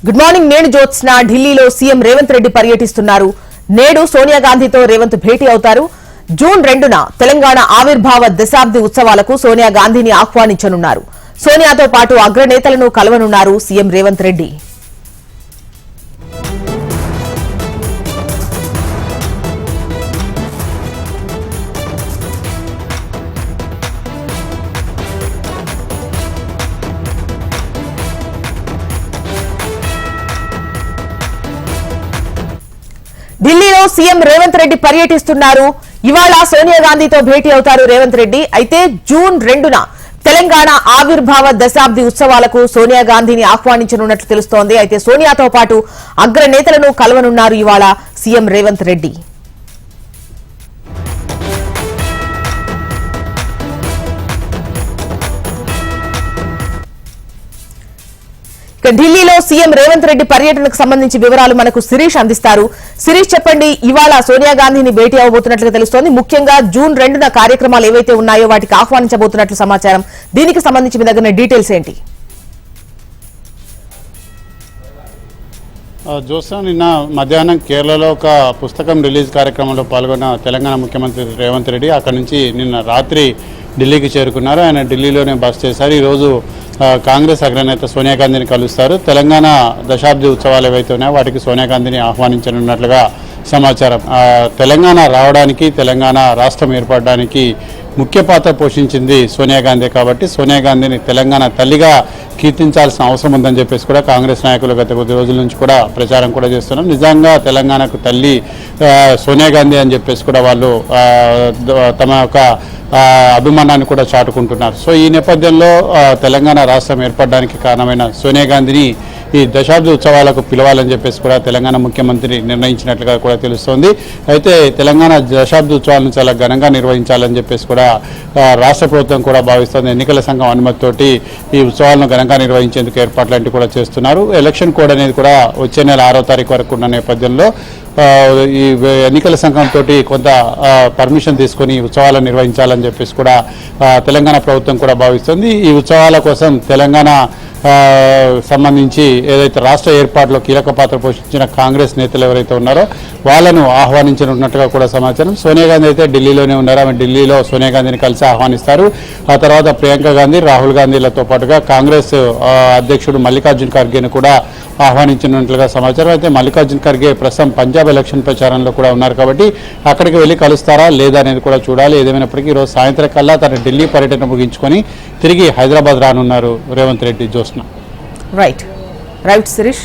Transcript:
Good morning. నేను జ్యోత్స్న. ఢిల్లీలో CM Revanth Reddy పర్యటిస్తున్నారు. నేడు సోనియా గాంధీతో రేవంత్ భేటీ అవుతారు. జూన్ 2న తెలంగాణ ఆవిర్భావ దశాబ్ది ఉత్సవాలకు సోనియా గాంధీని ఆహ్వానించనున్నారు. సోనియాతో పాటు అగ్రనేతలను కలవనున్నారు సీఎం రేవంత్ రెడ్డి. ఢిల్లీలో సీఎం రేవంత్ రెడ్డి పర్యటిస్తున్నారు. ఇవాళ సోనియా గాంధీతో భేటీ అవుతారు రేవంత్ రెడ్డి. అయితే జూన్ 2న తెలంగాణ ఆవిర్భావ దశాబ్ది ఉత్సవాలకు సోనియా గాంధీని ఆహ్వానించనున్నట్లు తెలుస్తోంది. అయితే సోనియాతో పాటు అగ్రనేతలను కలవనున్నారు ఇవాళ సీఎం రేవంత్ రెడ్డి. ఢిల్లీలో సీఎం రేవంత్ రెడ్డి పర్యటనకు సంబంధించి వివరాలు మనకు శిరీష్ అందిస్తారు. శిరీష్, చెప్పండి, ఇవాళ సోనియా గాంధీని భేటీ అవబోతున్నట్లుగా తెలుస్తోంది. ముఖ్యంగా జూన్ 2న కార్యక్రమాలు ఏవైతే ఉన్నాయో వాటికి ఆహ్వానించబోతున్నట్లు సమాచారం. దీనికి సంబంధించి మీ దగ్గర డీటెయిల్స్ ఏంటి? జోసా, నిన్న మధ్యాహ్నం కేరళలో ఒక పుస్తకం రిలీజ్ కార్యక్రమంలో పాల్గొన్న తెలంగాణ ముఖ్యమంత్రి రేవంత్ రెడ్డి అక్కడి నుంచి నిన్న రాత్రి ఢిల్లీకి చేరుకున్నారు. ఆయన ఢిల్లీలోనే బస చేశారు. ఈరోజు కాంగ్రెస్ అగ్రనేత సోనియా గాంధీని కలుస్తారు. తెలంగాణ దశాబ్ది ఉత్సవాలు ఏవైతే ఉన్నాయో వాటికి సోనియా గాంధీని ఆహ్వానించనున్నట్లుగా సమాచారం. తెలంగాణ రావడానికి, తెలంగాణ రాష్ట్రం ఏర్పడడానికి ముఖ్య పాత్ర పోషించింది సోనియా గాంధీ కాబట్టి సోనియా గాంధీని తెలంగాణ తల్లిగా కీర్తించాల్సిన అవసరం ఉందని చెప్పేసి కూడా కాంగ్రెస్ నాయకులు గత కొద్ది రోజుల నుంచి కూడా ప్రచారం కూడా చేస్తున్నాం. నిజంగా తెలంగాణకు తల్లి సోనియా గాంధీ అని చెప్పేసి కూడా వాళ్ళు తమ యొక్క అభిమానాన్ని కూడా చాటుకుంటున్నారు. సో ఈ నేపథ్యంలో తెలంగాణ రాష్ట్రం ఏర్పడడానికి కారణమైన సోనియా గాంధీని ఈ దశాబ్ది ఉత్సవాలకు పిలవాలని చెప్పేసి కూడా తెలంగాణ ముఖ్యమంత్రి నిర్ణయించినట్లుగా కూడా తెలుస్తోంది. అయితే తెలంగాణ దశాబ్ది ఉత్సవాలను చాలా ఘనంగా నిర్వహించాలని చెప్పేసి కూడా రాష్ట్ర ప్రభుత్వం కూడా భావిస్తోంది. ఎన్నికల సంఘం అనుమతితోటి ఈ ఉత్సవాలను ఘనంగా నిర్వహించేందుకు ఏర్పాట్లంటివి కూడా చేస్తున్నారు. ఎలక్షన్ కోడ్ అనేది కూడా వచ్చే నెల 6వ తారీఖు వరకు ఉన్న నేపథ్యంలో ఈ ఎన్నికల సంఘంతో కొంత పర్మిషన్ తీసుకొని ఉత్సవాలను నిర్వహించాలని చెప్పేసి కూడా తెలంగాణ ప్రభుత్వం కూడా భావిస్తుంది. ఈ ఉత్సవాల కోసం తెలంగాణ సంబంధించి ఏదైతే రాష్ట్ర ఏర్పాటులో కీలక పాత్ర పోషించిన కాంగ్రెస్ నేతలు ఎవరైతే ఉన్నారో వాళ్ళను ఆహ్వానించనున్నట్టుగా కూడా సమాచారం. సోనియా గాంధీ అయితే ఢిల్లీలోనే ఉన్నారు. ఆమె ఢిల్లీలో సోనియా గాంధీని కలిసి ఆహ్వానిస్తారు. ఆ తర్వాత ప్రియాంక గాంధీ, రాహుల్ గాంధీలతో పాటుగా కాంగ్రెస్ అధ్యక్షుడు మల్లికార్జున్ ఖర్గేను కూడా ఆహ్వానించినట్లుగా సమాచారం. అయితే మల్లికార్జున్ ఖర్గే ప్రస్తుతం పంజాబ్ ఎలక్షన్ ప్రచారంలో కూడా ఉన్నారు కాబట్టి అక్కడికి వెళ్ళి కలుస్తారా లేదా అనేది కూడా చూడాలి. ఏదేమైనప్పటికీ ఈరోజు సాయంత్రం కల్లా తన ఢిల్లీ పర్యటన ముగించుకొని తిరిగి హైదరాబాద్ రానున్నారు రేవంత్ రెడ్డి. జోస్న. రైట్ శిరీష్.